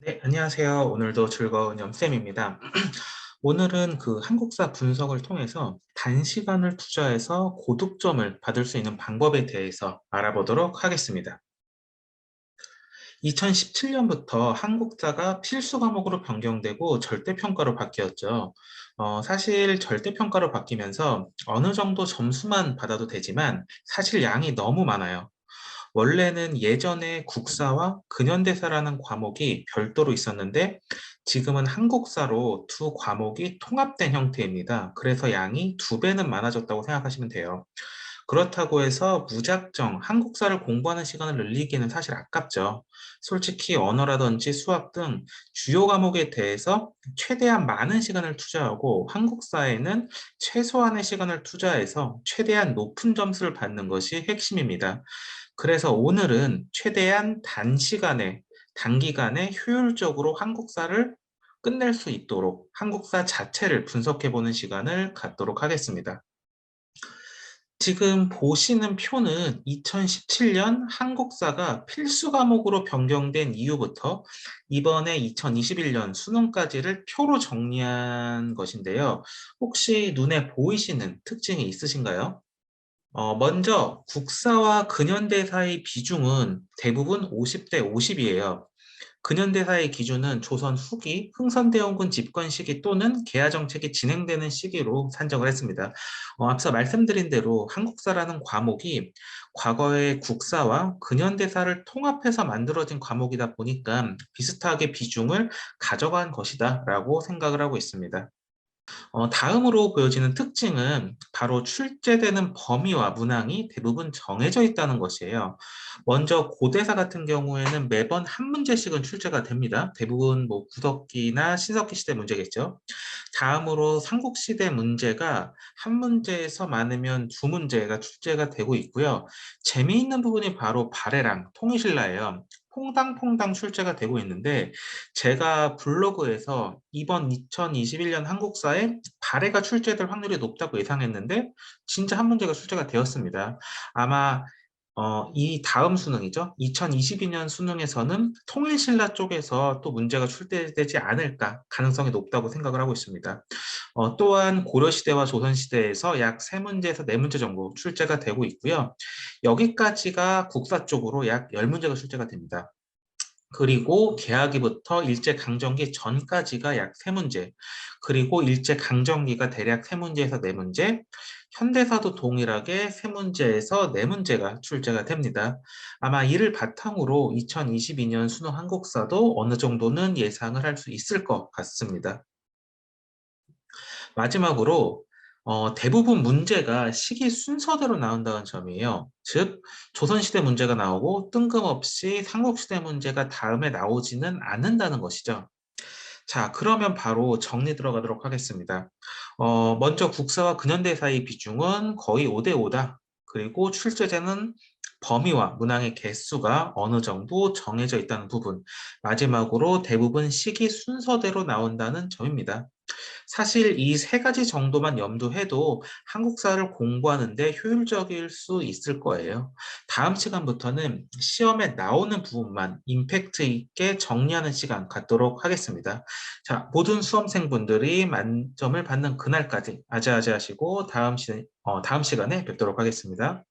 네, 안녕하세요. 오늘도 즐거운 염쌤입니다. 오늘은 그 한국사 분석을 통해서 단시간을 투자해서 고득점을 받을 수 있는 방법에 대해서 알아보도록 하겠습니다. 2017년부터 한국사가 필수 과목으로 변경되고 절대평가로 바뀌었죠. 사실 절대평가로 바뀌면서 어느 정도 점수만 받아도 되지만 사실 양이 너무 많아요. 원래는 예전에 국사와 근현대사라는 과목이 별도로 있었는데 지금은 한국사로 두 과목이 통합된 형태입니다. 그래서 양이 두 배는 많아졌다고 생각하시면 돼요. 그렇다고 해서 무작정 한국사를 공부하는 시간을 늘리기는 사실 아깝죠. 솔직히 언어라든지 수학 등 주요 과목에 대해서 최대한 많은 시간을 투자하고 한국사에는 최소한의 시간을 투자해서 최대한 높은 점수를 받는 것이 핵심입니다. 그래서 오늘은 최대한 단시간에, 단기간에 효율적으로 한국사를 끝낼 수 있도록 한국사 자체를 분석해보는 시간을 갖도록 하겠습니다. 지금 보시는 표는 2017년 한국사가 필수 과목으로 변경된 이후부터 이번에 2021년 수능까지를 표로 정리한 것인데요. 혹시 눈에 보이시는 특징이 있으신가요? 먼저 국사와 근현대사의 비중은 대부분 50대 50이에요. 근현대사의 기준은 조선 후기 흥선대원군 집권 시기 또는 개화 정책이 진행되는 시기로 산정을 했습니다. 앞서 말씀드린 대로 한국사라는 과목이 과거의 국사와 근현대사를 통합해서 만들어진 과목이다 보니까 비슷하게 비중을 가져간 것이다라고 생각을 하고 있습니다. 다음으로 보여지는 특징은 바로 출제되는 범위와 문항이 대부분 정해져 있다는 것이에요. 먼저 고대사 같은 경우에는 매번 한 문제씩은 출제가 됩니다. 대부분 뭐 구석기나 신석기 시대 문제겠죠. 다음으로 삼국시대 문제가 한 문제에서 많으면 두 문제가 출제가 되고 있고요. 재미있는 부분이 바로 발해랑 통일신라예요. 퐁당퐁당 출제가 되고 있는데 제가 블로그에서 이번 2021년 한국사에 발해가 출제될 확률이 높다고 예상했는데 진짜 한 문제가 출제가 되었습니다. 아마 이 다음 수능이죠. 2022년 수능에서는 통일신라 쪽에서 또 문제가 출제되지 않을까 가능성이 높다고 생각을 하고 있습니다. 또한 고려시대와 조선시대에서 약 3문제에서 4문제 정도 출제가 되고 있고요. 여기까지가 국사 쪽으로 약 10문제가 출제가 됩니다. 그리고 개하기부터 일제강점기 전까지가 약 3문제, 그리고 일제강점기가 대략 3문제에서 4문제, 현대사도 동일하게 3문제에서 4문제가 출제가 됩니다. 아마 이를 바탕으로 2022년 수능 한국사도 어느 정도는 예상을 할 수 있을 것 같습니다. 마지막으로 대부분 문제가 시기 순서대로 나온다는 점이에요. 즉, 조선시대 문제가 나오고 뜬금없이 삼국시대 문제가 다음에 나오지는 않는다는 것이죠. 자, 그러면 바로 정리 들어가도록 하겠습니다. 먼저 국사와 근현대 사이 비중은 거의 5대 5다. 그리고 출제자는 범위와 문항의 개수가 어느 정도 정해져 있다는 부분. 마지막으로 대부분 시기 순서대로 나온다는 점입니다. 사실 이 세 가지 정도만 염두해도 한국사를 공부하는데 효율적일 수 있을 거예요. 다음 시간부터는 시험에 나오는 부분만 임팩트 있게 정리하는 시간 갖도록 하겠습니다. 자, 모든 수험생분들이 만점을 받는 그날까지 아재아재 하시고 다음 시간에 뵙도록 하겠습니다.